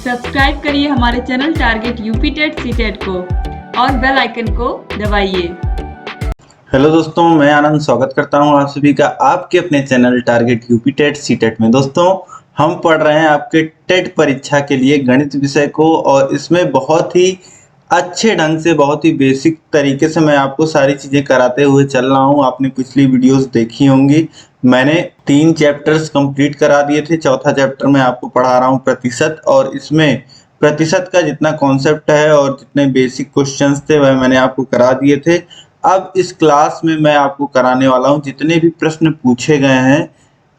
Subscribe करिए हमारे channel target UP TET CTET को और बेल आइकन को दबाइए। हेलो दोस्तों, मैं आनंद स्वागत करता हूं आप सभी का आपके अपने channel target UP TET CTET में। दोस्तों, हम पढ़ रहे हैं आपके टेट परीक्षा के लिए गणित विषय को, और इसमें बहुत ही अच्छे ढंग से, बहुत ही बेसिक तरीके से मैं आपको सारी चीज़ें कराते हुए चल रहा हूं। आपने पिछली वीडियोस देखी होंगी। मैंने 3 चैप्टर्स कंप्लीट करा दिए थे। चौथा चैप्टर मैं आपको पढ़ा रहा हूं प्रतिशत, और इसमें प्रतिशत का जितना कॉन्सेप्ट है और जितने बेसिक क्वेश्चंस थे वह मैंने आपको करा दिए थे। अब इस क्लास में मैं आपको कराने वाला हूं जितने भी प्रश्न पूछे गए हैं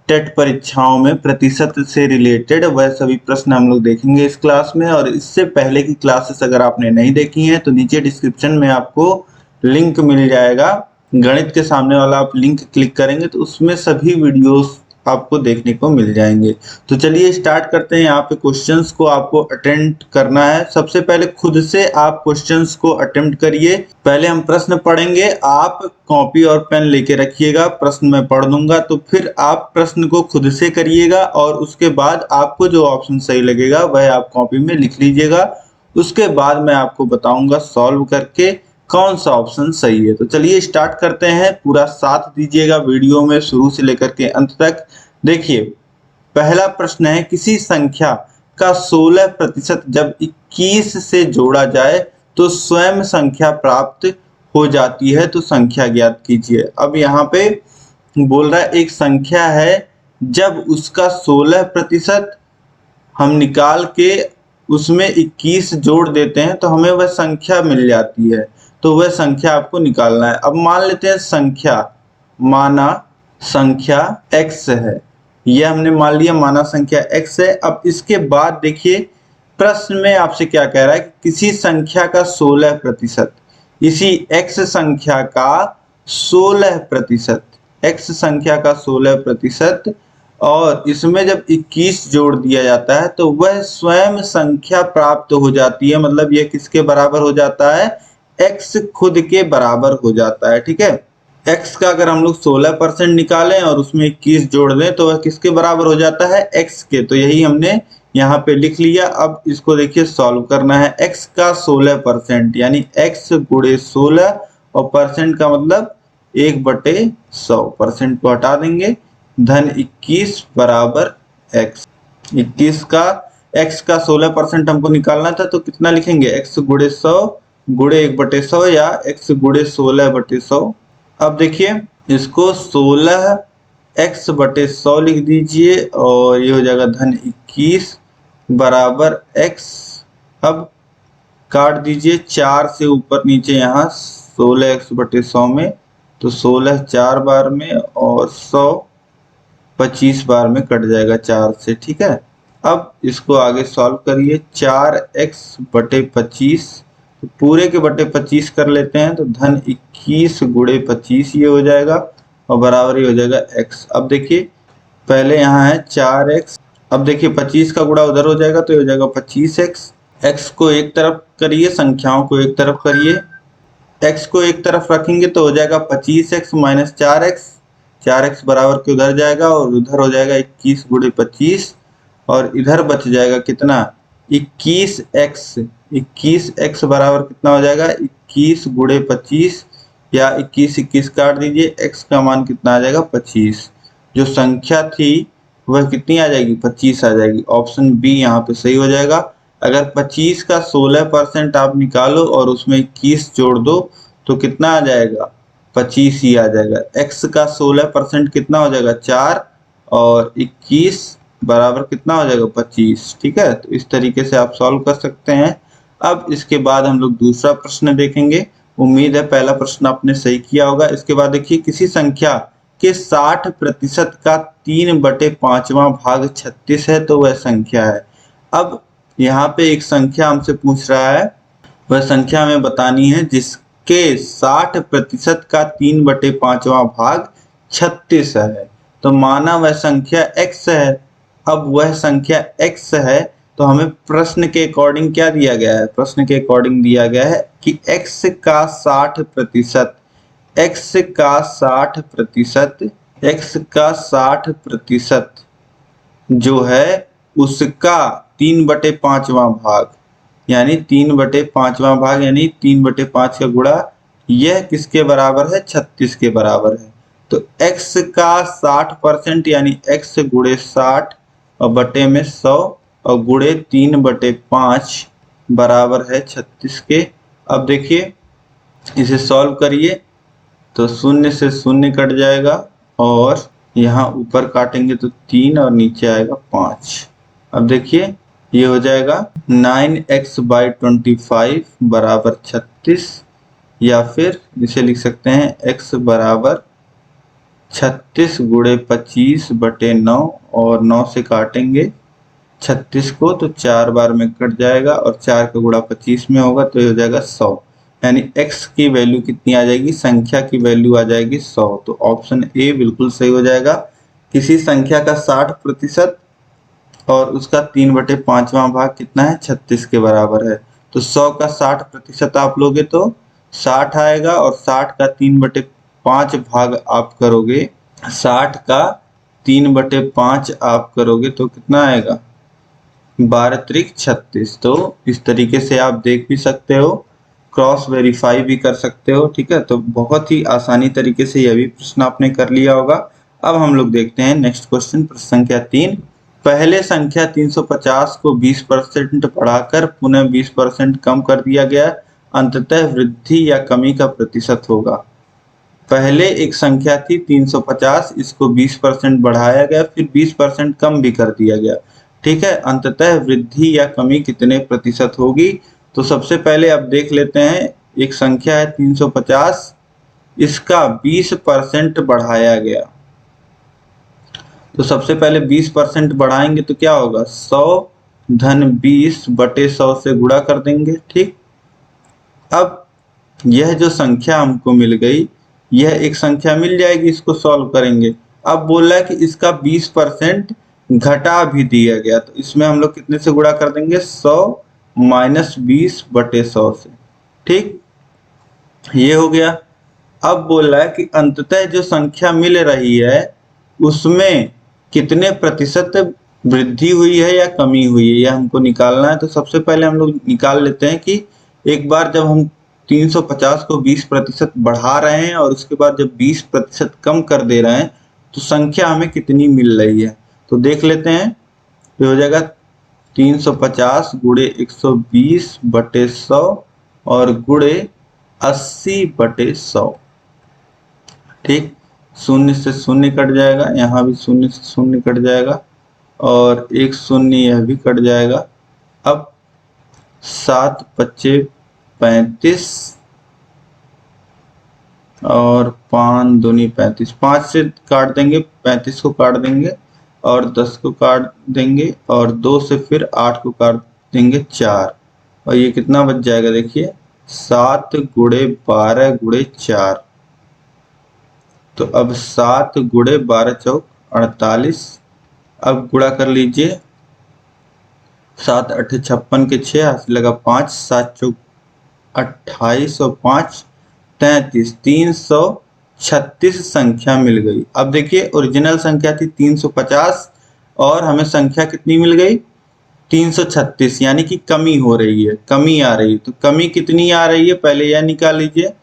टेट परीक्षाओं में प्रतिशत से रिलेटेड, वह सभी प्रश्न हम लोग देखेंगे इस क्लास में। और इससे पहले की क्लासेस अगर आपने नहीं देखी हैं तो नीचे डिस्क्रिप्शन में आपको लिंक मिल जाएगा। गणित के सामने वाला आप लिंक क्लिक करेंगे तो उसमें सभी वीडियोस आपको देखने को मिल जाएंगे। तो चलिए स्टार्ट करते हैं। यहाँ पे क्वेश्चंस को आपको अटेम्प्ट करना है। सबसे पहले खुद से आप क्वेश्चंस को अटेम्प्ट करिए। पहले हम प्रश्न पढ़ेंगे, आप कॉपी और पेन लेके रखिएगा। प्रश्न मैं पढ़ दूंगा तो फिर आप प्रश्न को खुद से करिएगा, और उसके बाद आपको जो ऑप्शन सही लगेगा वह आप कॉपी में लिख लीजिएगा। उसके बाद मैं आपको बताऊंगा सॉल्व करके कौन सा ऑप्शन सही है। तो चलिए स्टार्ट करते हैं। पूरा साथ दीजिएगा वीडियो में शुरू से लेकर के अंत तक। देखिए, पहला प्रश्न है, किसी संख्या का 16% जब 21 से जोड़ा जाए तो स्वयं संख्या प्राप्त हो जाती है, तो संख्या ज्ञात कीजिए। अब यहाँ पे बोल रहा है एक संख्या है, जब उसका 16% हम निकाल के उसमें 21 जोड़ देते हैं तो हमें वह संख्या मिल जाती है। तो वह संख्या आपको निकालना है। अब मान लेते हैं संख्या, माना संख्या x है। यह हमने मान लिया, माना संख्या x है। अब इसके बाद देखिए प्रश्न में आपसे क्या कह रहा है कि किसी संख्या का 16%, इसी x संख्या का 16%, x संख्या का 16%, और इसमें जब 21 जोड़ दिया जाता है तो वह स्वयं संख्या प्राप्त हो जाती है। मतलब यह किसके बराबर हो जाता है? x खुद के बराबर हो जाता है। ठीक है, x का अगर हम लोग 16% निकालें और उसमें 21 जोड़ दें तो वह किसके बराबर हो जाता है? x के। तो यही हमने यहाँ पे लिख लिया। अब इसको देखिए सॉल्व करना है। x का 16% यानी x गुणे 16, और परसेंट का मतलब 1/100। परसेंट को हटा देंगे, धन 21 बराबर x। 21 का x का 16% हमको निकालना था, तो कितना लिखेंगे? x गुणे 100 गुणे 1/100 या x गुणे 16/100। अब देखिए इसको 16x/100 लिख दीजिए, और ये हो जाएगा धन 21 बराबर x। अब काट दीजिए 4 से ऊपर नीचे यहाँ 16x/100 में, तो 16 4 बार में और 100 25 बार में कट जाएगा 4 से। ठीक है, अब इसको आगे सॉल्व करिए। 4x/25, तो पूरे के बटे 25 कर लेते हैं, तो धन 21 गुणे 25 ये हो जाएगा, और बराबर ये हो जाएगा x। अब देखिए पहले यहाँ है 4x, अब देखिए 25 का गुणा उधर हो जाएगा तो ये हो जाएगा 25x। x को एक तरफ करिए, संख्याओं को एक तरफ करिए। x को एक तरफ रखेंगे तो हो जाएगा 25x माइनस 4x। 4x बराबर के उधर जाएगा और उधर हो जाएगा 21 गुणे 25, और इधर बच जाएगा कितना? 21x। 21x बराबर कितना हो जाएगा? 21 गुणे 25, या 21 काट दीजिए, x का मान कितना आ जाएगा? 25। जो संख्या थी वह कितनी आ जाएगी? 25 आ जाएगी। ऑप्शन बी यहाँ पे सही हो जाएगा। अगर 25 का 16% आप निकालो और उसमें 21 जोड़ दो तो कितना आ जाएगा? 25 ही आ जाएगा। x का 16% कितना हो जाएगा? 4, और 21 बराबर कितना हो जाएगा? 25। ठीक है, तो इस तरीके से आप सॉल्व कर सकते हैं। अब इसके बाद हम लोग दूसरा प्रश्न देखेंगे। उम्मीद है पहला प्रश्न आपने सही किया होगा। इसके बाद देखिए, किसी संख्या के 60% का 3/5वां भाग 36 है, तो वह संख्या है। अब यहाँ पे एक संख्या हमसे पूछ रहा है, वह संख्या हमें बतानी है जिसके 60% का 3/5वां भाग 36 है। तो माना वह संख्या x है। अब वह संख्या x है तो हमें प्रश्न के अकॉर्डिंग क्या दिया गया है? प्रश्न के अकॉर्डिंग दिया गया है कि x का 60%, x का 60% जो है उसका 3/5वां भाग, यानी 3/5वां भाग यानी 3/5 का गुणा, यह किसके बराबर है? 36 के बराबर है। तो x का 60% यानी x गुणे 60 और बटे में 100 और गुणे 3/5 बराबर है 36 के। अब देखिए इसे सॉल्व करिए तो 0 से 0 कट जाएगा और यहाँ ऊपर काटेंगे तो 3 और नीचे आएगा 5। अब देखिए ये हो जाएगा 9x/25 बराबर 36, या फिर इसे लिख सकते हैं x बराबर 36 गुणे 25/9 और 9 से काटेंगे 36 को तो 4 बार में कट जाएगा और 4 का गुणा 25 में होगा तो ये हो जाएगा 100, यानी x की वैल्यू कितनी आ जाएगी? संख्या की वैल्यू आ जाएगी 100। तो ऑप्शन ए बिल्कुल सही हो जाएगा। किसी संख्या का 60% और उसका 3/5वां भाग कितना है? 36 के बराबर है। तो 100 का 60% आप लोगे तो 60 आएगा और 60 का 3/5 भाग आप करोगे, 60 का 3/5 आप करोगे तो कितना आएगा? 12×36। तो इस तरीके से आप देख भी सकते हो, क्रॉस वेरीफाई भी कर सकते हो। ठीक है, तो बहुत ही आसानी तरीके से यह भी प्रश्न आपने कर लिया होगा। अब हम लोग देखते हैं नेक्स्ट क्वेश्चन, प्रश्न संख्या 3। पहले संख्या 350 को 20% बढ़ाकर पुनः 20% कम कर दिया गया, अंततः वृद्धि या कमी का प्रतिशत होगा। पहले एक संख्या थी 350, इसको 20% बढ़ाया गया, फिर 20% कम भी कर दिया गया। ठीक है, अंततः वृद्धि या कमी कितने प्रतिशत होगी? तो सबसे पहले अब देख लेते हैं, एक संख्या है 350, इसका 20% बढ़ाया गया। तो सबसे पहले 20% बढ़ाएंगे तो क्या होगा? 100 धन 20 बटे 100 से गुणा कर देंगे। ठीक, अब यह जो संख्या हमको मिल गई, यह एक संख्या मिल जाएगी, इसको सॉल्व करेंगे। अब बोल रहा है कि इसका 20% घटा भी दिया गया, तो इसमें हम लोग कितने से गुणा कर देंगे? 100 माइनस 20 बटे 100 से। ठीक, ये हो गया। अब बोल रहा है कि अंततः जो संख्या मिल रही है उसमें कितने प्रतिशत वृद्धि हुई है या कमी हुई है, यह हमको निकालना है। तो सबसे पहले हम लोग निकाल लेते हैं कि एक बार जब हम 350 को 20% बढ़ा रहे हैं और उसके बाद जब 20% कम कर दे रहे हैं तो संख्या हमें कितनी मिल रही है। तो देख लेते हैं, ये हो जाएगा 350 गुणे 120 बटे 100 और गुणे 80 बटे 100। ठीक, 0 से 0 कट जाएगा, यहाँ भी 0 से 0 कट जाएगा और 1 0 यह भी कट जाएगा। अब 7 5 35 और 5 दूनी 35, 5 से काट देंगे, 35 को काट देंगे और 10 को काट देंगे और 2 से फिर 8 को काट देंगे 4, और ये कितना बच जाएगा? देखिए 7 गुणे 12 गुणे 4। तो अब 7 गुणे 12 चौक 48। अब गुणा कर लीजिए, 7 8 56 के 6 हाथ लगा 5, 7 चौक 28 और 5 33, 336 संख्या मिल गई। अब देखिए ओरिजिनल संख्या थी 350 और हमें संख्या कितनी मिल गई? 336, यानी कि कमी हो रही है, कमी आ रही है। तो कमी कितनी आ रही है पहले यह निकाल लीजिए।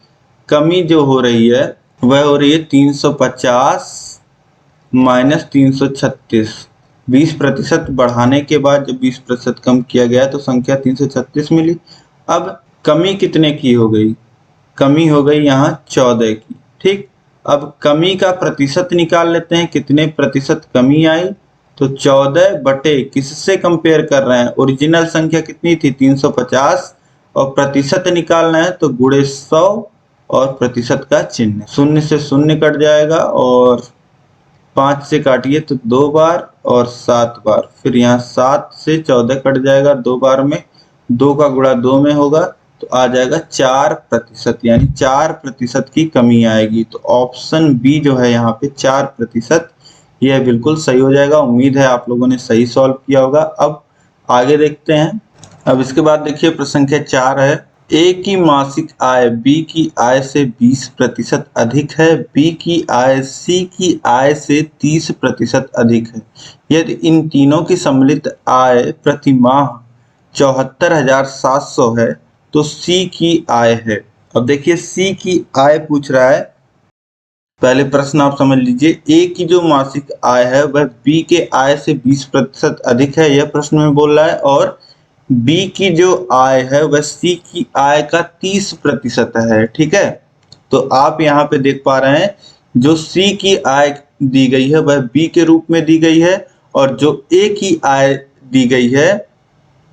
कमी जो हो रही है वह हो रही है 350 माइनस 336। 20% बढ़ाने के बाद जब 20% कम किया गया तो संख्या 336 मिली। अब कमी कितने की हो गई? कमी हो गई यहाँ 14 की। ठीक, अब कमी का प्रतिशत निकाल लेते हैं, कितने प्रतिशत कमी आई। तो 14 बटे किससे कंपेयर कर रहे हैं? ओरिजिनल संख्या कितनी थी? 350, और प्रतिशत निकालना है तो गुणे 100 और प्रतिशत का चिन्ह, 0 से 0 कट जाएगा और 5 से काटिए तो 2 बार और 7 बार, फिर यहाँ 7 से 14 कट जाएगा 2 बार में, 2 का गुणा 2 में होगा तो आ जाएगा 4%, यानी 4% की कमी आएगी। तो ऑप्शन बी जो है यहाँ पे 4%, यह बिल्कुल सही हो जाएगा। उम्मीद है आप लोगों ने सही सॉल्व किया होगा। अब आगे देखते हैं। अब इसके बाद देखिए प्रश्न संख्या 4 है, ए की मासिक आय बी की आय से 20% अधिक है, बी की आय सी की आय से 30% अधिक है। यदि इन तीनों की सम्मिलित आय प्रति माह 74,700 है तो सी की आय है। अब देखिए सी की आय पूछ रहा है। पहले प्रश्न आप समझ लीजिए, ए की जो मासिक आय है वह बी के आय से 20% अधिक है, यह प्रश्न में बोल रहा है। और बी की जो आय है वह सी की आय का 30% है। ठीक है, तो आप यहाँ पे देख पा रहे हैं जो सी की आय दी गई है वह बी के रूप में दी गई है, और जो ए की आय दी गई है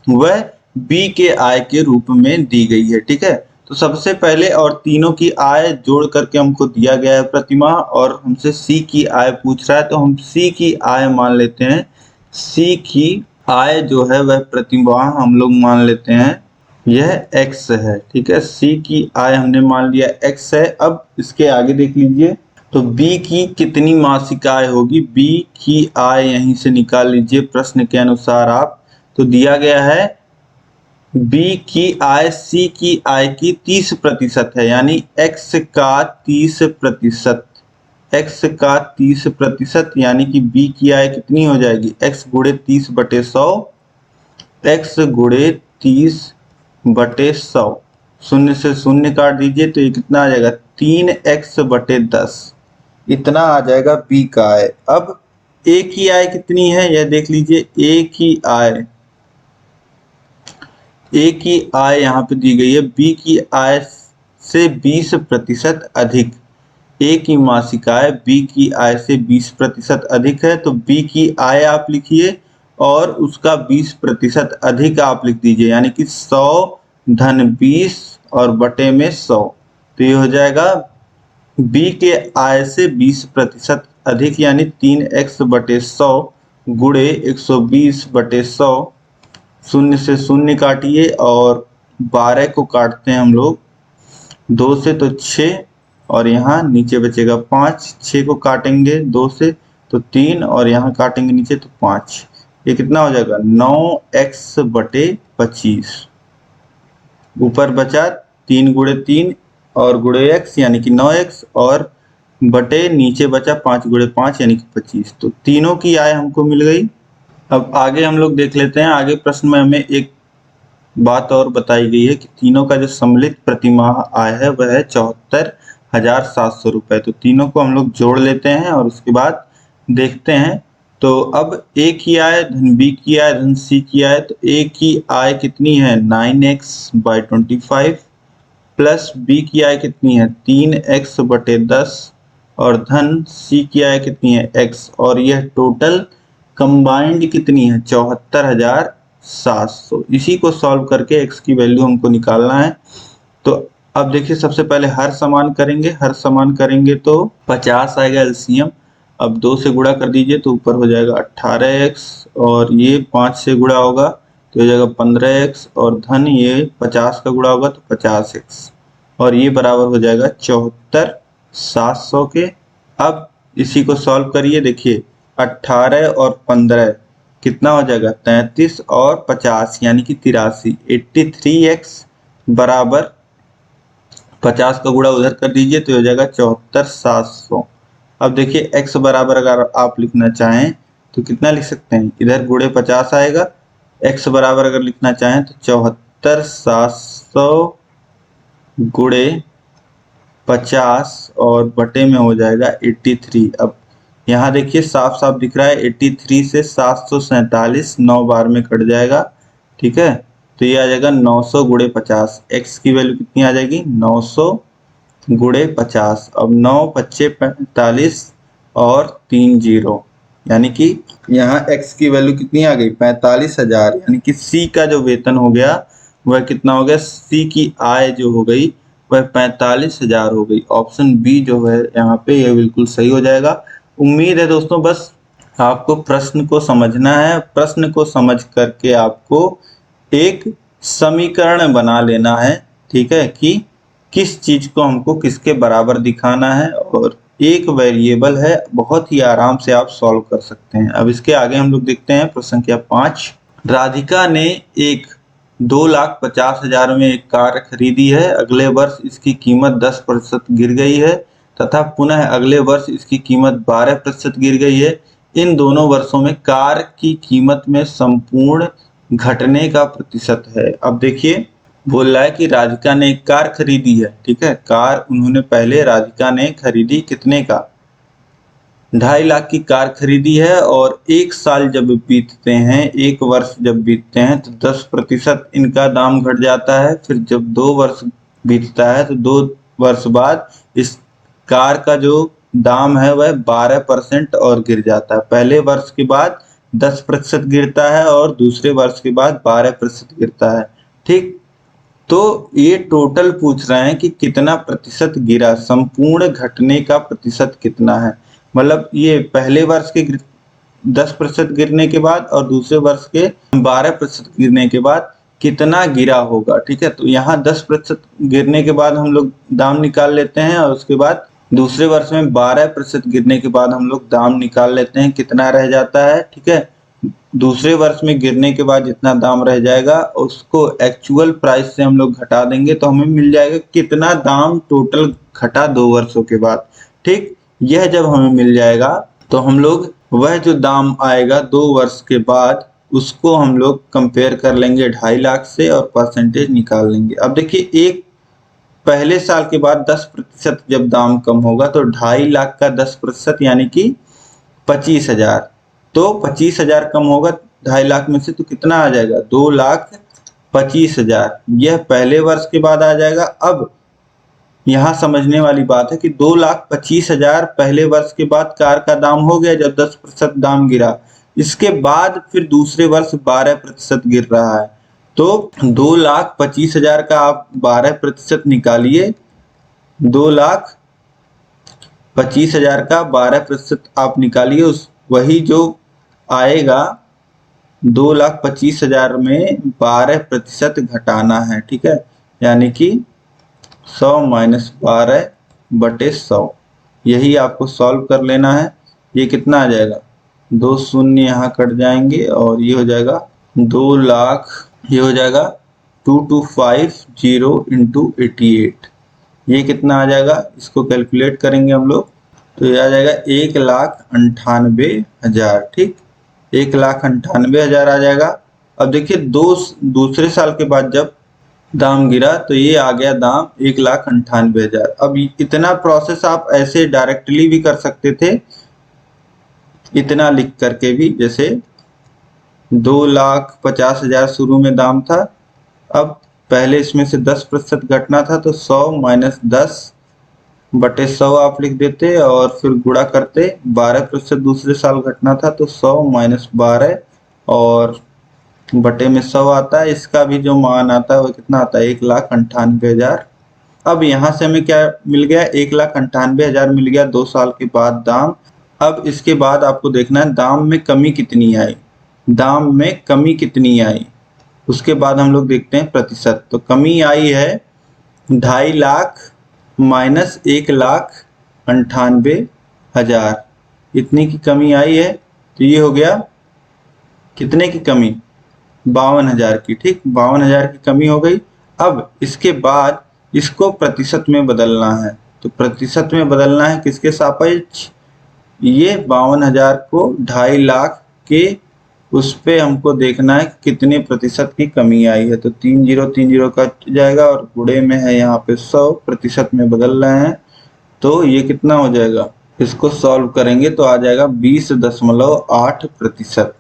वह बी के आय के रूप में दी गई है। ठीक है, तो सबसे पहले और तीनों की आय जोड़ करके हमको दिया गया है प्रतिमाह, और हमसे सी की आय पूछ रहा है तो हम सी की आय मान लेते हैं। सी की आय जो है वह प्रतिमाह हम लोग मान लेते हैं यह x है। ठीक है, सी की आय हमने मान लिया x है। अब इसके आगे देख लीजिए, तो b की कितनी मासिक आय होगी, b की आय यहीं से निकाल लीजिए प्रश्न के अनुसार आप। तो दिया गया है b की आय c की आय की 30% है, यानी x का 30%, x का 30%, यानी कि b की आय कितनी हो जाएगी, x गुणे 30/100, x गुणे 30/100। शून्य से शून्य काट दीजिए तो ये कितना आ जाएगा, 3x/10, इतना आ जाएगा b का आय। अब a की आय कितनी है यह देख लीजिए, a की आय यहाँ पे दी गई है b की आय से 20% अधिक। a की मासिक आय b की आय से 20% अधिक है, तो b की आय आप लिखिए और उसका 20% अधिक आप लिख दीजिए, यानी कि 100 धन 20 और बटे में 100। तो ये हो जाएगा b के आय से 20% अधिक, यानी 3x/100 गुणे 120/100। शून्य से शून्य काटिए और 12 को काटते हैं हम लोग 2 से तो 6, और यहाँ नीचे बचेगा 5। 6 को काटेंगे 2 से तो 3, और यहाँ काटेंगे नीचे तो 5। ये कितना हो जाएगा, 9x/25। ऊपर बचा 3 गुणे 3 और गुणे x यानी कि 9x, और बटे नीचे बचा 5 गुणे 5 यानी कि 25। तो तीनों की आय हमको मिल गई। अब आगे हम लोग देख लेते हैं। आगे प्रश्न में हमें एक बात और बताई गई है कि तीनों का जो सम्मिलित प्रतिमाह आय है वह है 74,700 रुपए। तो तीनों को हम लोग जोड़ लेते हैं और उसके बाद देखते हैं। तो अब ए की आय धन बी की आय धन सी की आय, तो ए की आय कितनी है 9x/25 प्लस बी की आय कितनी है 3x/10 और धन सी की आय कितनी है x, और यह टोटल कंबाइंड कितनी है 74,700। इसी को सॉल्व करके x की वैल्यू हमको निकालना है। तो अब देखिए सबसे पहले हर समान करेंगे तो 50 आएगा एलसीएम। अब 2 से गुणा कर दीजिए तो ऊपर हो जाएगा 18x, और ये 5 से गुणा होगा तो हो जाएगा 15x, और धन ये 50 का गुणा होगा तो 50x, और ये बराबर हो जाएगा 74,700 के। अब इसी को सॉल्व करिए, देखिए 18 और 15 कितना हो जाएगा 33 और 50 यानी कि 83। 83x बराबर 50 का गुणा उधर कर दीजिए तो हो जाएगा 74,700। अब देखिए x बराबर अगर आप लिखना चाहें तो कितना लिख सकते हैं, इधर गुणे 50 आएगा, x बराबर अगर लिखना चाहें तो 74,700 गुणे 50 और बटे में हो जाएगा 83। अब यहाँ देखिए साफ साफ दिख रहा है 83 से 747 9 बार में कट जाएगा। ठीक है, तो ये आ जाएगा 900 गुणे 50। x की वैल्यू कितनी आ जाएगी 900 गुणे 50। अब 9 25 45 और 3 0, यानी कि यहाँ x की वैल्यू कितनी आ गई 45,000, यानी कि c का जो वेतन हो गया वह कितना हो गया, c की आय जो हो गई वह 45,000 हो गई। ऑप्शन बी जो है यहाँ पे यह बिल्कुल सही हो जाएगा। उम्मीद है दोस्तों बस आपको प्रश्न को समझना है। प्रश्न को समझ करके आपको एक समीकरण बना लेना है। ठीक है, कि किस चीज को हमको किसके बराबर दिखाना है, और एक वेरिएबल है, बहुत ही आराम से आप सॉल्व कर सकते हैं। अब इसके आगे हम लोग देखते हैं प्रश्न संख्या 5। राधिका ने एक 2,50,000 में एक कार खरीदी है, अगले वर्ष इसकी कीमत 10% गिर गई है तथा पुनः अगले वर्ष इसकी कीमत 12% गिर गई है। इन दोनों वर्षों में कार की कीमत में संपूर्ण घटने का प्रतिशत है। अब देखिए, बोल रहा है कि राधिका ने एक कार खरीदी है, ठीक है। कार उन्होंने पहले राधिका ने खरीदी कितने का, 2.5 लाख की कार खरीदी है और 1 साल जब बीतते हैं, 1 वर्ष जब बीतते हैं तो 10% इनका दाम घट जाता है। फिर जब 2 वर्ष बीतता है तो 2 वर्ष बाद इस कार का जो दाम है वह 12% और गिर जाता है। पहले वर्ष के बाद 10% गिरता है और दूसरे वर्ष के बाद 12% गिरता है, ठीक। तो ये टोटल पूछ रहे हैं कि कितना प्रतिशत गिरा, संपूर्ण घटने का प्रतिशत कितना है। मतलब ये पहले वर्ष के 10% गिरने के बाद और दूसरे वर्ष के 12% गिरने के बाद कितना गिरा होगा, ठीक है। तो यहाँ 10% गिरने के बाद हम लोग दाम निकाल लेते हैं और उसके बाद दूसरे वर्ष में 12% गिरने के बाद हम लोग दाम निकाल लेते हैं, कितना रह जाता है, ठीक है। दूसरे वर्ष में गिरने के बाद जितना दाम रह जाएगा उसको एक्चुअल प्राइस से हम लोग घटा देंगे तो हमें मिल जाएगा कितना दाम टोटल घटा 2 वर्षों के बाद, ठीक। यह जब हमें मिल जाएगा तो हम लोग वह जो दाम आएगा 2 वर्ष के बाद उसको हम लोग कंपेयर कर लेंगे 2.5 लाख से और परसेंटेज निकाल लेंगे। अब देखिए, एक पहले साल के बाद 10% जब दाम कम होगा तो 2.5 लाख का 10% यानी कि 25,000, तो 25,000 कम होगा 2.5 लाख में से तो कितना आ जाएगा, 2,25,000। यह पहले वर्ष के बाद आ जाएगा। अब यहाँ समझने वाली बात है कि 2,25,000 पहले वर्ष के बाद कार का दाम हो गया जब 10% दाम गिरा। इसके बाद फिर दूसरे वर्ष 12% गिर रहा है, तो 2,25,000 का आप 12% निकालिए, 2,25,000 का 12% आप निकालिए, उस वही जो आएगा 2,25,000 में 12% घटाना है, ठीक है। यानी कि 100 माइनस 12/100, यही आपको सॉल्व कर लेना है। ये कितना आ जाएगा, 2 शून्य यहाँ कट जाएंगे और ये हो जाएगा 2 लाख, ये हो जाएगा 2250 इंटू 88। ये कितना आ जाएगा, इसको कैलकुलेट करेंगे हम लोग तो ये आ जाएगा 1,98,000, ठीक। 1,98,000 आ जाएगा। अब देखिए, दूसरे साल के बाद जब दाम गिरा तो ये आ गया दाम 1,98,000। अब इतना प्रोसेस आप ऐसे डायरेक्टली भी कर सकते थे, इतना लिख करके भी, जैसे 2,50,000 शुरू में दाम था, अब पहले इसमें से 10% घटना था तो 100 माइनस 10/100 आप लिख देते और फिर गुणा करते। 12% दूसरे साल घटना था तो 100 माइनस 12 और बटे में 100 आता है। इसका भी जो मान आता है वो कितना आता है, 1,98,000। अब यहाँ से हमें क्या मिल गया, 1,98,000 मिल गया 2 साल के बाद दाम। अब इसके बाद आपको देखना है दाम में कमी कितनी आई, दाम में कमी कितनी आई, उसके बाद हम लोग देखते हैं प्रतिशत। तो कमी आई है 2.5 लाख माइनस 1,98,000, इतनी की कमी आई है। तो ये हो गया कितने की कमी, 52,000 की, ठीक। 52,000 की कमी हो गई। अब इसके बाद इसको प्रतिशत में बदलना है, तो प्रतिशत में बदलना है किसके सापेक्ष, ये 52,000 को 2.5 लाख के उस पे हमको देखना है कितने प्रतिशत की कमी आई है। तो 30 कट जाएगा और गुणे में है यहाँ पे 100, प्रतिशत में बदल रहे हैं तो ये कितना हो जाएगा, इसको सॉल्व करेंगे तो आ जाएगा 20.8%।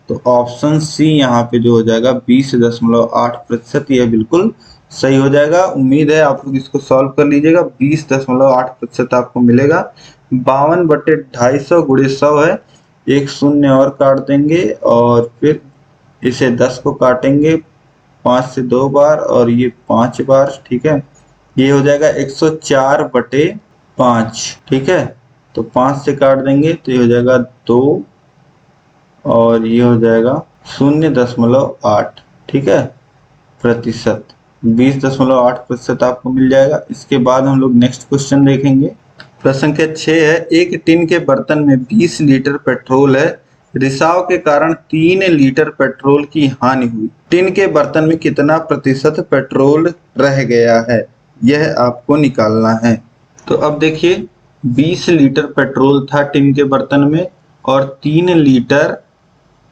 तो ऑप्शन सी यहाँ पे जो हो जाएगा 20.8%, यह बिल्कुल सही हो जाएगा। उम्मीद है आप लोग इसको सॉल्व कर लीजिएगा, 20.8% आपको मिलेगा। 52/250 गुणे 100 है, एक शून्य और काट देंगे और फिर इसे 10 को काटेंगे 5 से 2 बार और ये 5 बार, ठीक है। ये हो जाएगा 104/5, ठीक है। तो 5 से काट देंगे तो ये हो जाएगा 2 और ये हो जाएगा 0.8, ठीक है, प्रतिशत। 20.8% आपको मिल जाएगा। इसके बाद हम लोग नेक्स्ट क्वेश्चन देखेंगे। प्रश्न संख्या 6 है, एक टिन के बर्तन में 20 लीटर पेट्रोल है रिसाव के कारण 3 लीटर पेट्रोल की हानि हुई। टिन के बर्तन में कितना प्रतिशत पेट्रोल रह गया है, यह आपको निकालना है। तो अब देखिए 20 लीटर पेट्रोल था टिन के बर्तन में और 3 लीटर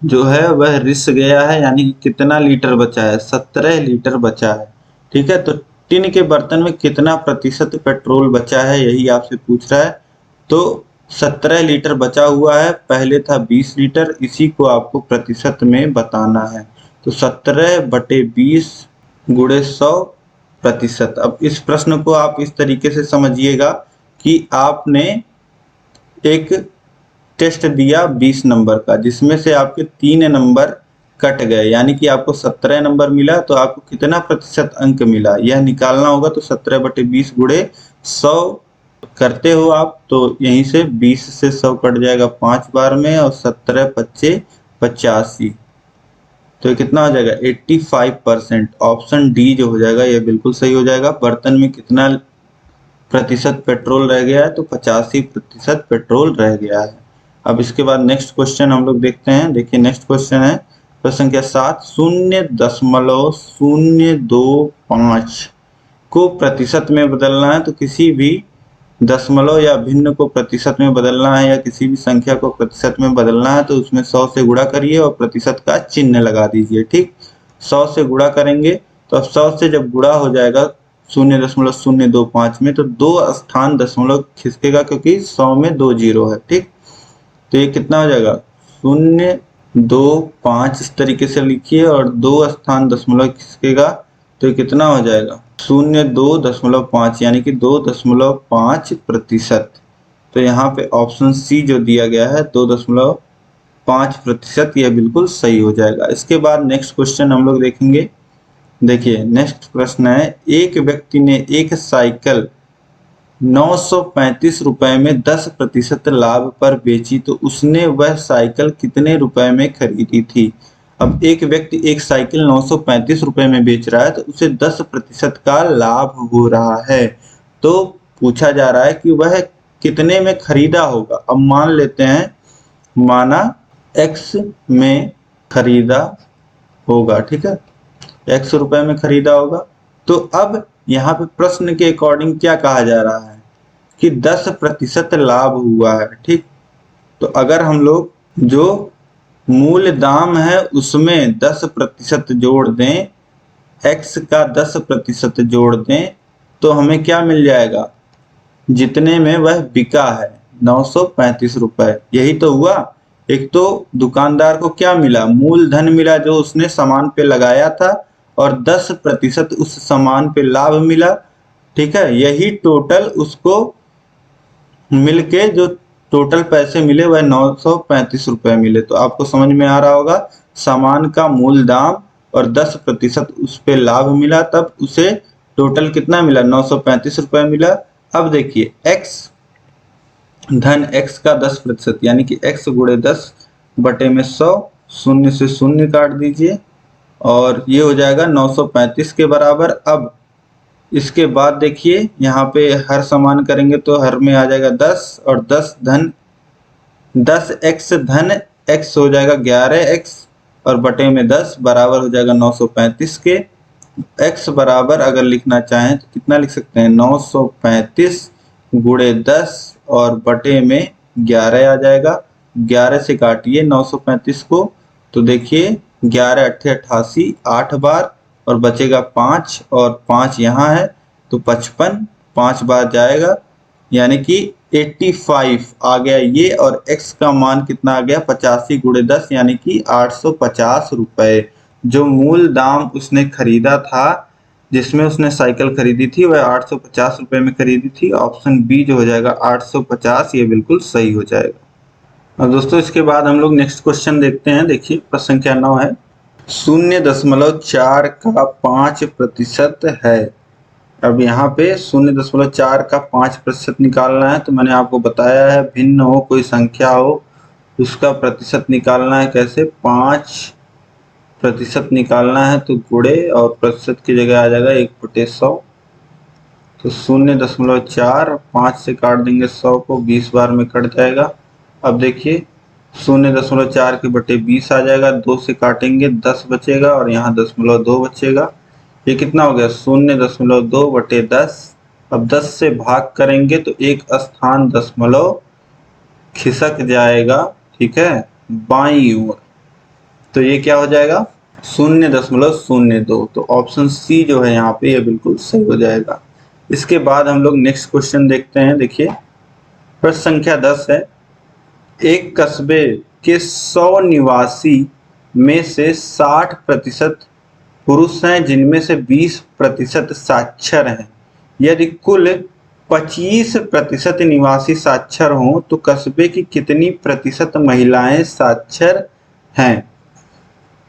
जो है वह रिस गया है, यानी कि कितना लीटर बचा है, 17 लीटर बचा है। ठीक है, तो टिन के बर्तन में कितना प्रतिशत पेट्रोल बचा है यही आपसे पूछ रहा है। तो 17 लीटर बचा हुआ है, पहले था 20 लीटर, इसी को आपको प्रतिशत में बताना है। तो 17/20 गुणे 100 प्रतिशत। अब इस प्रश्न को आप इस तरीके से समझिएगा कि आपने एक टेस्ट दिया 20 नंबर का, जिसमें से आपके 3 नंबर कट गए, यानी कि आपको 17 नंबर मिला, तो आपको कितना प्रतिशत अंक मिला यह निकालना होगा। तो 17/20 गुणे 100 करते हो आप, तो यहीं से 20 से 100 कट जाएगा 5 बार में, और 17×5 = 85। तो ये कितना हो जाएगा 85%। ऑप्शन डी जो हो जाएगा ये बिल्कुल सही हो जाएगा। बर्तन में कितना प्रतिशत पेट्रोल रह गया है, तो 85% पेट्रोल रह गया है। अब इसके बाद नेक्स्ट क्वेश्चन हम लोग देखते हैं। देखिए नेक्स्ट क्वेश्चन है प्रश्न संख्या 7, 0.025 को प्रतिशत में बदलना है। तो किसी भी दशमलव या भिन्न को प्रतिशत में बदलना है, या किसी भी संख्या को प्रतिशत में बदलना है, तो उसमें 100 से गुणा करिए और प्रतिशत का चिन्ह लगा दीजिए। ठीक, 100 से गुणा करेंगे, तो अब 100 से जब गुणा हो जाएगा 0.025 में, तो 2 स्थान दशमलव खिसकेगा, क्योंकि 100 में 2 जीरो है। ठीक, तो ये कितना हो जाएगा 0.25 इस तरीके से लिखिए, और 2 स्थान दशमलव खिसकेगा, तो ये कितना हो जाएगा 0.2.5, यानी कि 2.5%। तो यहाँ पे ऑप्शन सी जो दिया गया है 2.5%, यह बिल्कुल सही हो जाएगा। इसके बाद नेक्स्ट क्वेश्चन हम लोग देखेंगे। देखिए नेक्स्ट प्रश्न है, एक व्यक्ति ने एक साइकिल 935 रुपए में 10% लाभ पर बेची, तो उसने वह साइकिल कितने रुपए में खरीदी थी। अब एक व्यक्ति एक साइकिल 935 रुपए में बेच रहा है, तो उसे 10% का लाभ हो रहा है। तो पूछा जा रहा है कि वह कितने में खरीदा होगा। अब मान लेते हैं, माना x में खरीदा होगा, ठीक है, x रुपए में खरीदा होगा। तो अब यहाँ पे प्रश्न के अकॉर्डिंग क्या कहा जा रहा है कि 10% लाभ हुआ है। ठीक, तो अगर हम लोग जो मूल दाम है उसमें 10% जोड़ दें, x का 10% जोड़ दें, तो हमें क्या मिल जाएगा, जितने में वह बिका है 935 रुपए। यही तो हुआ। एक तो दुकानदार को क्या मिला, मूलधन मिला जो उसने सामान पे लगाया था, और 10% उस सामान पे लाभ मिला। ठीक है, यही टोटल उसको मिलके जो टोटल पैसे मिले वह 935 रुपए मिले। तो आपको समझ में आ रहा होगा, सामान का मूल दाम और 10% उस पे लाभ मिला, तब उसे टोटल कितना मिला, 935 रुपए मिला। अब देखिए x धन x का 10%, यानी कि x गुणे 10/100, 0 से 0 काट दीजिए, और ये हो जाएगा 935 के बराबर। अब इसके बाद देखिए यहाँ पे हर समान करेंगे तो हर में आ जाएगा 10, और 10x धन x हो जाएगा 11x, और बटे में 10 बराबर हो जाएगा 935 के। x बराबर अगर लिखना चाहें तो कितना लिख सकते हैं, 935 गुणे 10 और बटे में 11 आ जाएगा। 11 से काटिए 935 को, तो देखिए 11 × 8 = 88, 8 बार, और बचेगा 5, और 5 यहाँ है, तो 55 5 बार जाएगा, यानी कि 85 आ गया ये। और x का मान कितना आ गया, 85 गुणे 10, यानी कि 850 रुपए। जो मूल दाम उसने खरीदा था, जिसमें उसने साइकिल खरीदी थी, वह 850 रुपए में खरीदी थी। ऑप्शन बी जो हो जाएगा 850, ये बिल्कुल सही हो जाएगा। अब दोस्तों इसके बाद हम लोग नेक्स्ट क्वेश्चन देखते हैं। देखिए प्रश्न संख्या 9 है, 0.4 का 5% है। अब यहाँ पे 0.4 का 5% निकालना है। तो मैंने आपको बताया है, भिन्न हो कोई संख्या हो उसका प्रतिशत निकालना है। कैसे, 5% निकालना है, तो गुणे और प्रतिशत की जगह आ जाएगा 1/100। तो 0.4, 5 से काट देंगे 100 को, 20 बार में कट जाएगा। अब देखिए 0.4 के बटे 20 आ जाएगा, 2 से काटेंगे 10 बचेगा और यहाँ 0.2 बचेगा। ये कितना हो गया 0.2 बटे 10। अब 10 से भाग करेंगे तो एक स्थान दशमलव खिसक जाएगा, ठीक है, बाईं ओर। तो ये क्या हो जाएगा 0.02। तो ऑप्शन सी जो है यहाँ पे ये बिल्कुल सही हो जाएगा। इसके बाद हम लोग नेक्स्ट क्वेश्चन देखते हैं। देखिए प्रश्न संख्या 10 है, एक कस्बे के 100 निवासी में से 60% पुरुष हैं जिनमें से 20% साक्षर हैं। यदि कुल 25% निवासी साक्षर हों तो कस्बे की कितनी प्रतिशत महिलाएं साक्षर हैं।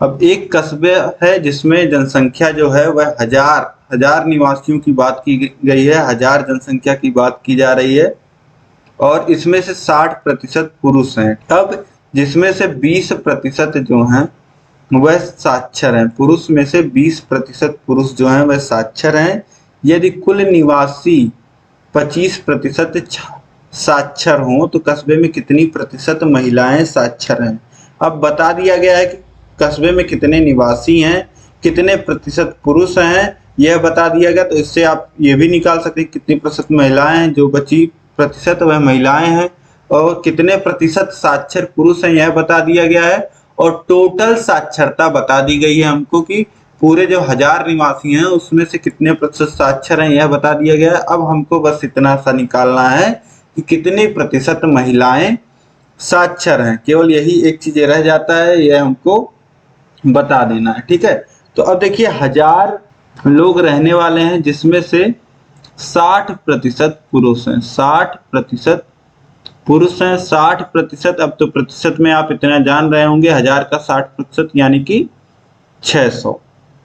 अब एक कस्बे है जिसमें जनसंख्या जो है वह हजार निवासियों की बात की गई है, 1000 जनसंख्या की बात की जा रही है और इसमें से 60% पुरुष हैं। अब जिसमें से 20% जो हैं वह साक्षर हैं, पुरुष में से 20% पुरुष जो हैं वह साक्षर हैं। यदि कुल निवासी 25% साक्षर हों तो कस्बे में कितनी प्रतिशत महिलाएं साक्षर हैं। अब बता दिया गया है कि कस्बे में कितने निवासी हैं, कितने प्रतिशत पुरुष हैं, यह बता दिया गया। तो इससे आप ये भी निकाल सकते हैं कितनी प्रतिशत महिलाएं हैं, जो बची प्रतिशत वह महिलाएं हैं, और कितने प्रतिशत साक्षर पुरुष हैं यह बता दिया गया है। और टोटल साक्षरता बता दी गई है हमको कि पूरे जो 1000 निवासी हैं उसमें से कितने प्रतिशत साक्षर हैं यह बता दिया गया है। अब हमको बस इतना सा निकालना है कि कितने प्रतिशत महिलाएं साक्षर हैं, केवल यही एक चीज रह जाता है, यह हमको बता देना है, ठीक है। तो अब देखिए 1000 लोग रहने वाले हैं जिसमें से 60% पुरुष हैं, 60% पुरुष हैं, 60%। अब तो प्रतिशत में आप इतना जान रहे होंगे, 1000 का 60% यानी कि 600,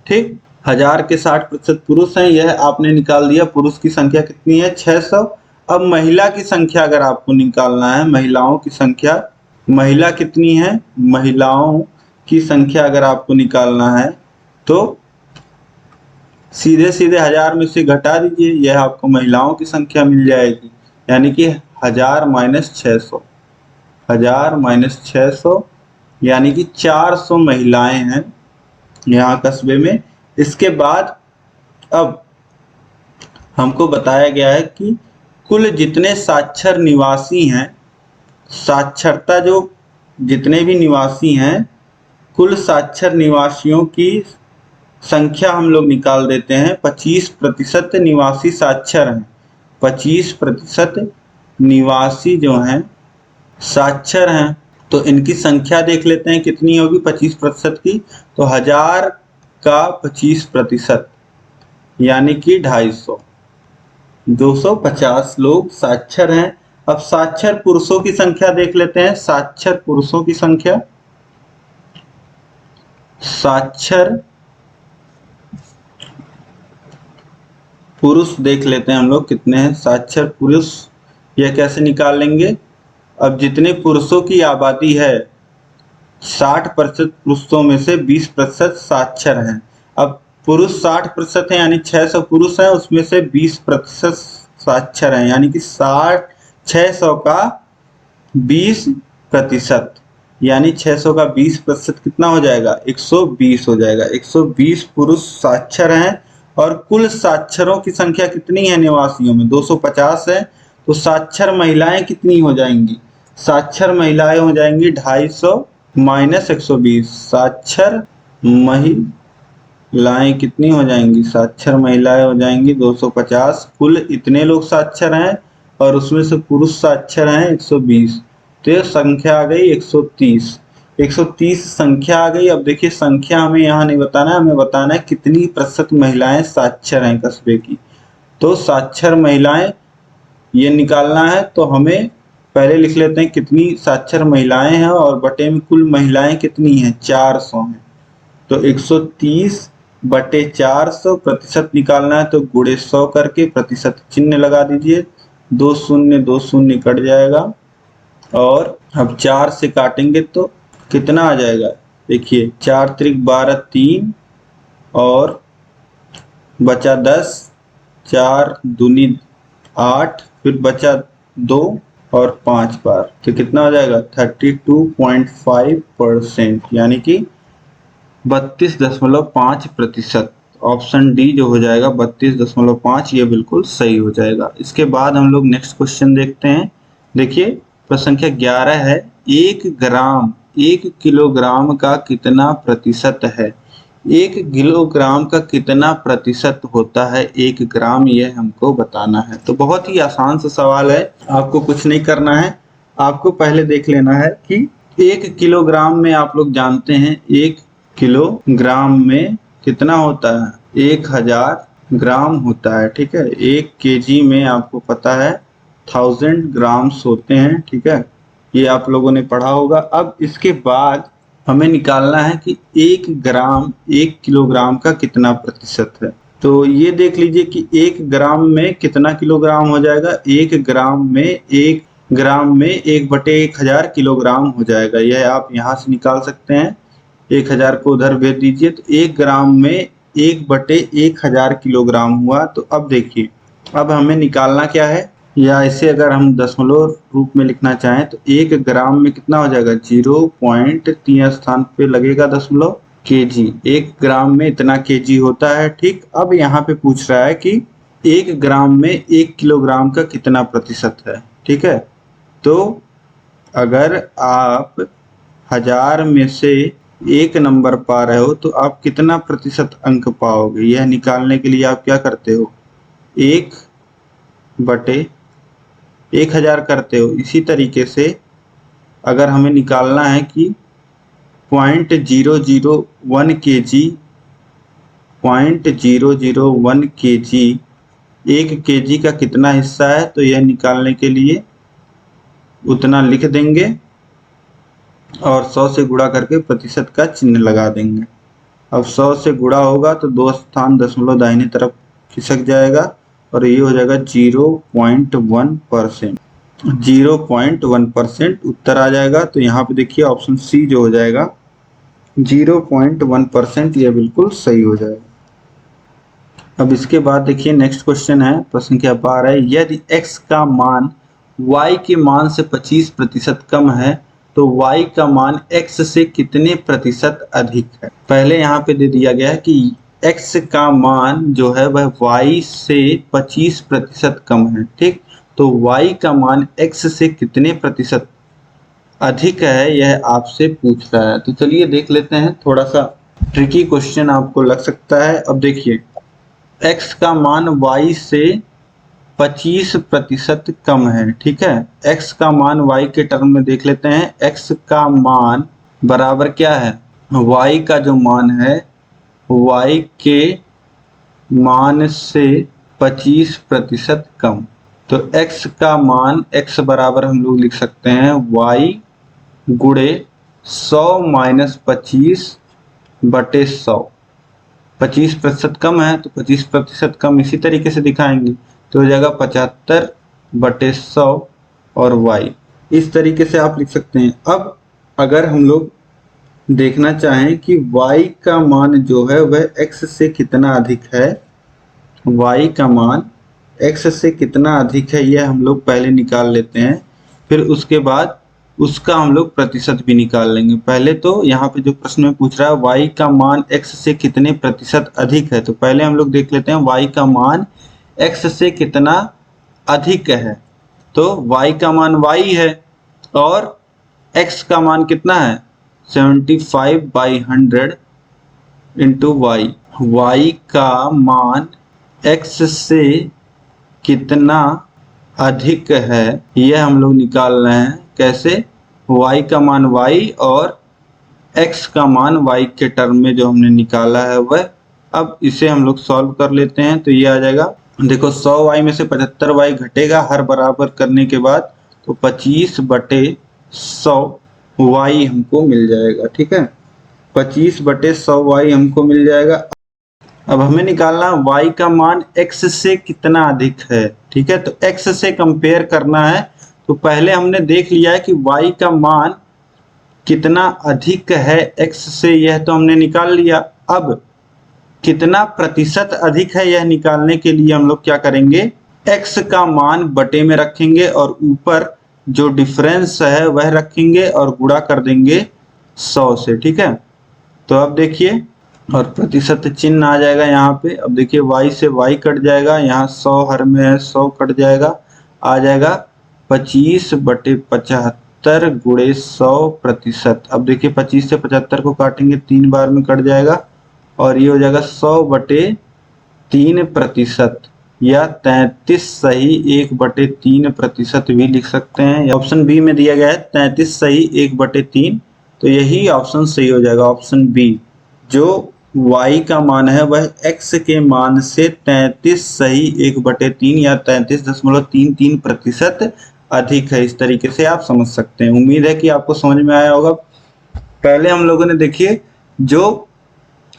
ठीक। 1000 के 60% पुरुष हैं, यह आपने निकाल दिया। पुरुष की संख्या कितनी है 600। अब महिला की संख्या अगर आपको निकालना है, महिलाओं की संख्या, महिला कितनी है, महिलाओं की संख्या अगर आपको निकालना है तो सीधे सीधे 1000 में से घटा दीजिए, यह आपको महिलाओं की संख्या मिल जाएगी, यानी कि 1000 माइनस 600, 1000 माइनस 600 यानी कि 400 महिलाएं हैं यहाँ कस्बे में। इसके बाद अब हमको बताया गया है कि कुल जितने साक्षर निवासी हैं, साक्षरता जो जितने भी निवासी हैं, कुल साक्षर निवासियों की संख्या हम लोग निकाल देते हैं। 25% निवासी साक्षर हैं, 25% निवासी जो हैं साक्षर हैं। तो इनकी संख्या देख लेते हैं कितनी होगी 25% की। तो 1000 का 25% यानी कि 250, 250 लोग साक्षर हैं। अब साक्षर पुरुषों की संख्या देख लेते हैं, साक्षर पुरुषों की संख्या, साक्षर पुरुष देख लेते हैं हम लोग कितने हैं साक्षर पुरुष। यह कैसे निकाल लेंगे, अब जितने पुरुषों की आबादी है 60% पुरुषों में से 20% साक्षर हैं। अब पुरुष 60% है यानी 600 पुरुष हैं, उसमें से 20% साक्षर हैं, यानी कि 600 का 20% यानी 600 का 20% कितना हो जाएगा 120 हो जाएगा। 120 पुरुष साक्षर हैं और कुल साक्षरों की संख्या कितनी है निवासियों में 250 है। तो साक्षर महिलाएं कितनी हो जाएंगी, साक्षर महिलाएं हो जाएंगी 250 माइनस 120। साक्षर महिलाएं कितनी हो जाएंगी, साक्षर महिलाएं हो जाएंगी 250। कुल इतने लोग साक्षर हैं और उसमें से पुरुष साक्षर हैं 120, तो संख्या आ गई 130। 130 संख्या आ गई। अब देखिए संख्या हमें यहाँ नहीं बताना है, हमें बताना है कितनी प्रतिशत महिलाएं साक्षर हैं कस्बे की। तो साक्षर महिलाएं ये निकालना है, तो हमें पहले लिख लेते हैं कितनी साक्षर महिलाएं हैं और बटे में कुल महिलाएं कितनी हैं 400 हैं। तो 130 बटे 400 प्रतिशत निकालना है, तो गुणे 100 करके प्रतिशत चिन्ह लगा दीजिए, 2 शून्य कट जाएगा और अब 4 से काटेंगे तो कितना आ जाएगा, देखिए 4 त्रिक 12 3 और बचा 10, 4 दूनी 8, फिर बचा 2 और 5 बार, तो कितना हो जाएगा 32.5%, यानी कि 32.5%। ऑप्शन डी जो हो जाएगा 32.5, ये बिल्कुल सही हो जाएगा। इसके बाद हम लोग नेक्स्ट क्वेश्चन देखते हैं। देखिए प्रश्न संख्या 11 है, 1 किलोग्राम का कितना प्रतिशत है? 1 किलोग्राम का कितना प्रतिशत होता है 1 ग्राम, यह हमको बताना है। तो बहुत ही आसान सा सवाल है, आपको कुछ नहीं करना है, आपको पहले देख लेना है कि 1 किलोग्राम में आप लोग जानते हैं 1 किलोग्राम में कितना होता है, 1000 ग्राम होता है। ठीक है, 1 केजी में आपको पता है 1000 ग्राम्स होते हैं। ठीक है, ये आप लोगों ने पढ़ा होगा। अब इसके बाद हमें निकालना है कि 1 ग्राम 1 किलोग्राम का कितना प्रतिशत है। तो ये देख लीजिए कि 1 ग्राम में कितना किलोग्राम हो जाएगा। 1 ग्राम में 1/1000 किलोग्राम हो जाएगा। यह आप यहाँ से निकाल सकते हैं, 1000 को उधर भेज दीजिए, तो 1 ग्राम में 1/1000 किलोग्राम हुआ। तो अब देखिए, अब हमें निकालना क्या है, या इसे अगर हम दशमलव रूप में लिखना चाहें तो 1 ग्राम में कितना हो जाएगा, 0.3 स्थान पे लगेगा दशमलव, केजी। 1 ग्राम में इतना केजी होता है। ठीक, अब यहाँ पे पूछ रहा है कि 1 ग्राम में 1 किलोग्राम का कितना प्रतिशत है। ठीक है, तो अगर आप 1000 में से 1 नंबर पा रहे हो तो आप कितना प्रतिशत अंक पाओगे, यह निकालने के लिए आप क्या करते हो, 1/1000 करते हो। इसी तरीके से अगर हमें निकालना है कि 0.001 केजी, 0.001 केजी 1 केजी का कितना हिस्सा है, तो यह निकालने के लिए उतना लिख देंगे और 100 से गुणा करके प्रतिशत का चिन्ह लगा देंगे। अब 100 से गुणा होगा तो 2 स्थान दशमलव दाहिनी तरफ खिसक जाएगा और ये हो जाएगा 0.1%। 0.1% उत्तर आ जाएगा। तो यहाँ पे देखिए ऑप्शन सी जो हो जाएगा 0.1%, यह बिल्कुल सही हो जाएगा। अब इसके बाद देखिए नेक्स्ट क्वेश्चन है, प्रश्न संख्या 12 है, यदि x का मान y के मान से 25% कम है तो y का मान x से कितने प्रतिशत अधिक है। पहले यहाँ पे दे दिया गया है कि x का मान जो है वह y से 25% कम है। ठीक, तो y का मान x से कितने प्रतिशत अधिक है, यह आपसे पूछ रहा है। तो चलिए देख लेते हैं, थोड़ा सा ट्रिकी क्वेश्चन आपको लग सकता है। अब देखिए x का मान y से 25% कम है। ठीक है, x का मान y के टर्म में देख लेते हैं। x का मान बराबर क्या है, y का जो मान है y के मान से 25% कम। तो x का मान, x बराबर हम लोग लिख सकते हैं y गुणे 100 माइनस 25/100। 25% कम है तो 25% कम इसी तरीके से दिखाएंगे, तो हो जाएगा 75/100 और y, इस तरीके से आप लिख सकते हैं। अब अगर हम लोग देखना चाहें कि y का मान जो है वह x से कितना अधिक है, y का मान x से कितना अधिक है, यह हम लोग पहले निकाल लेते हैं, फिर उसके बाद उसका हम लोग प्रतिशत भी निकाल लेंगे। पहले तो यहाँ पे जो प्रश्न में पूछ रहा है y का मान x से कितने प्रतिशत अधिक है, तो पहले हम लोग देख लेते हैं y का मान x से कितना अधिक है। तो y का मान y है और x का मान कितना है 75/100 इंटू y। y का मान x से कितना अधिक है यह हम लोग निकाल रहे हैं। कैसे, y का मान y और x का मान y के टर्म में जो हमने निकाला है वह। अब इसे हम लोग सॉल्व कर लेते हैं, तो ये आ जाएगा, देखो 100y में से 75y घटेगा हर बराबर करने के बाद, तो 25/100y हमको मिल जाएगा। ठीक है, 25/100y हमको मिल जाएगा। अब हमें निकालना y का मान x से कितना अधिक है। ठीक है, तो x से कंपेयर करना है, तो पहले हमने देख लिया है कि y का मान कितना अधिक है x से, यह तो हमने निकाल लिया। अब कितना प्रतिशत अधिक है यह निकालने के लिए हम लोग क्या करेंगे, x का मान बटे में रखेंगे और ऊपर जो डिफरेंस है वह रखेंगे और गुणा कर देंगे 100 से। ठीक है, तो अब देखिए, और प्रतिशत चिन्ह आ जाएगा यहाँ पे। अब देखिए y से y कट जाएगा, यहाँ 100 हर में है, 100 कट जाएगा, आ जाएगा 25/75 गुणे 100%। अब देखिए 25 से 75 को काटेंगे 3 बार में कट जाएगा, और ये हो जाएगा 100/3%, या 33 सही 1/3% भी लिख सकते हैं। ऑप्शन बी में दिया गया है 33 सही 1/3, तो यही ऑप्शन सही हो जाएगा, ऑप्शन बी। जो y का मान है वह x के मान से 33 सही 1/3 या 33.33% अधिक है। इस तरीके से आप समझ सकते हैं। उम्मीद है कि आपको समझ में आया होगा। पहले हम लोगों ने देखिए जो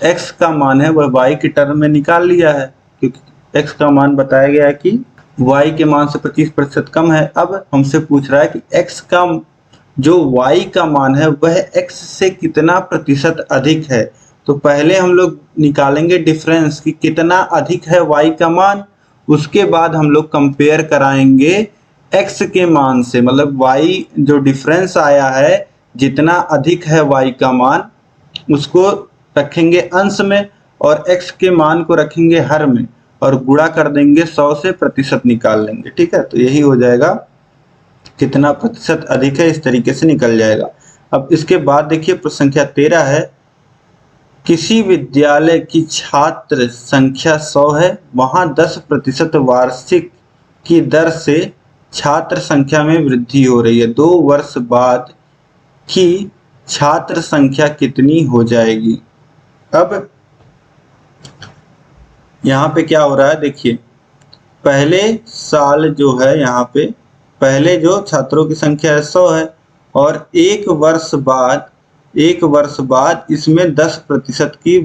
x का मान है वह y के टर्म में निकाल लिया है, क्योंकि x का मान बताया गया है कि y के मान से 25% कम है। अब हमसे पूछ रहा है कि x का जो y का मान है वह x से कितना प्रतिशत अधिक है। तो पहले हम लोग निकालेंगे डिफरेंस कि कितना अधिक है y का मान, उसके बाद हम लोग कंपेयर कराएंगे x के मान से। मतलब y जो डिफरेंस आया है, जितना अधिक है y का मान, उसको रखेंगे अंश में और x के मान को रखेंगे हर में, और गुणा कर देंगे 100 से, प्रतिशत निकाल लेंगे। ठीक है, तो यही हो जाएगा कितना प्रतिशत अधिक है, इस तरीके से निकल जाएगा। अब इसके बाद देखिए प्रश्न संख्या 13 है, किसी विद्यालय की छात्र संख्या 100 है, वहां 10% वार्षिक की दर से छात्र संख्या में वृद्धि हो रही है। 2 वर्ष बाद की छात्र संख्या कितनी हो जाएगी। अब यहाँ पे क्या हो रहा है, देखिए पहले साल जो है, यहाँ पे पहले जो छात्रों की संख्या है 100 है, और एक वर्ष बाद इसमें 10% की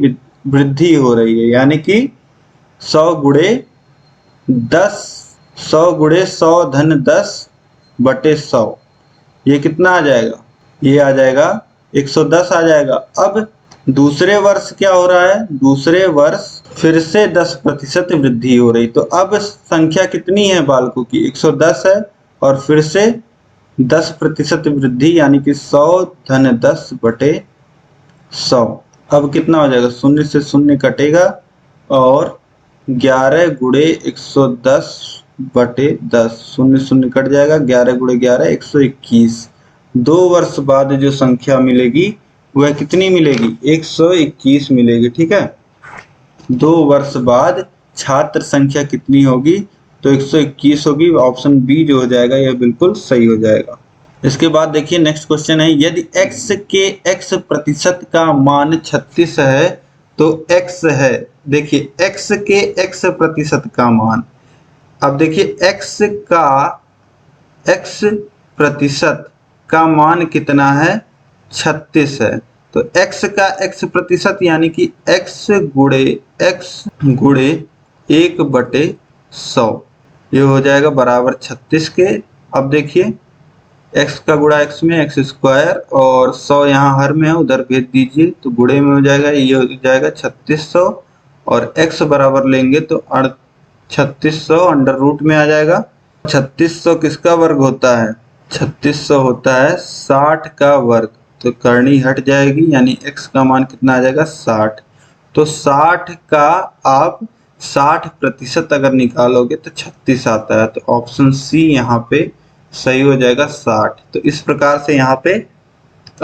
वृद्धि हो रही है, यानी कि 100 गुणे 100 धन 10/100, ये कितना आ जाएगा, ये आ जाएगा 110 आ जाएगा। अब दूसरे वर्ष क्या हो रहा है, दूसरे वर्ष फिर से 10% वृद्धि हो रही। तो अब संख्या कितनी है बालकों की, 110 है, और फिर से 10% वृद्धि, यानी कि 100 धन 10/100। अब कितना हो जाएगा, 0 से 0 कटेगा, और 11 गुणे 110/10, 0 0 कट जाएगा, 11 गुणे 11 121। 2 वर्ष बाद जो संख्या मिलेगी वह कितनी मिलेगी, 121 मिलेगी। ठीक है, 2 वर्ष बाद छात्र संख्या कितनी होगी, तो 121 होगी। ऑप्शन बी जो हो जाएगा यह बिल्कुल सही हो जाएगा। इसके बाद देखिए नेक्स्ट क्वेश्चन है, यदि x के x% का मान 36 है तो x है, देखिए x के x% का मान। अब देखिए x का x% का मान कितना है, 36 है। तो x का x% यानी कि x गुणे 1/100, ये हो जाएगा बराबर 36 के। अब देखिए x का गुणा x में x², और 100 यहाँ हर में है, उधर भेज दीजिए तो गुणे में हो जाएगा, ये हो जाएगा 3600, और x बराबर लेंगे तो 3600 अंडर रूट में आ जाएगा। 3600 किसका वर्ग होता है, 3600 होता है 60 का वर्ग, तो करनी हट जाएगी, यानी x का मान कितना आ जाएगा, 60। तो 60 का आप 60% अगर निकालोगे तो 36 आता है, तो ऑप्शन सी यहाँ पे सही हो जाएगा, 60। तो इस प्रकार से यहाँ पे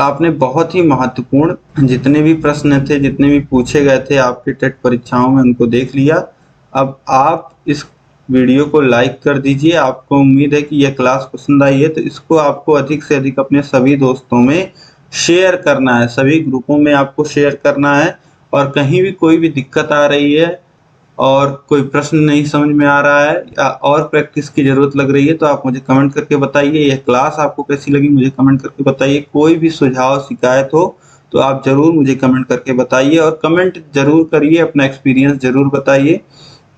आपने बहुत ही महत्वपूर्ण जितने भी प्रश्न थे, जितने भी पूछे गए थे आपके टेट परीक्षाओं में, उनको देख लिया। अब आप इस वीडियो को लाइक कर दीजिए। आपको उम्मीद है कि यह क्लास पसंद आई है, तो इसको आपको अधिक से अधिक अपने सभी दोस्तों में शेयर करना है, सभी ग्रुपों में आपको शेयर करना है। और कहीं भी कोई भी दिक्कत आ रही है और कोई प्रश्न नहीं समझ में आ रहा है या और प्रैक्टिस की जरूरत लग रही है, तो आप मुझे कमेंट करके बताइए। यह क्लास आपको कैसी लगी मुझे कमेंट करके बताइए। कोई भी सुझाव शिकायत हो तो आप जरूर मुझे कमेंट करके बताइए, और कमेंट जरूर करिए, अपना एक्सपीरियंस जरूर बताइए,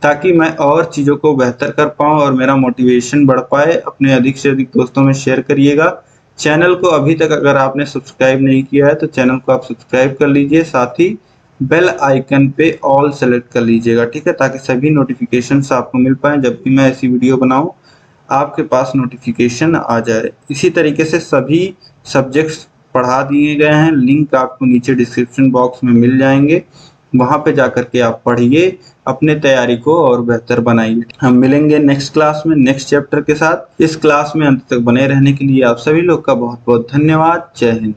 ताकि मैं और चीज़ों को बेहतर कर पाऊँ और मेरा मोटिवेशन बढ़ पाए। अपने अधिक से अधिक दोस्तों में शेयर करिएगा। चैनल को अभी तक अगर आपने सब्सक्राइब नहीं किया है तो चैनल को आप सब्सक्राइब कर लीजिए, साथ ही बेल आइकन पे ऑल सेलेक्ट कर लीजिएगा, ठीक है, ताकि सभी नोटिफिकेशंस आपको मिल पाए जब भी मैं ऐसी वीडियो बनाऊं। आपके पास नोटिफिकेशन आ जाए। इसी तरीके से सभी सब्जेक्ट्स पढ़ा दिए गए हैं, लिंक आपको नीचे डिस्क्रिप्शन बॉक्स में मिल जाएंगे, वहां पे जाकर के आप पढ़िए, अपने तैयारी को और बेहतर बनाइए। हम मिलेंगे नेक्स्ट क्लास में नेक्स्ट चैप्टर के साथ। इस क्लास में अंत तक बने रहने के लिए आप सभी लोग का बहुत बहुत धन्यवाद। जय हिंद।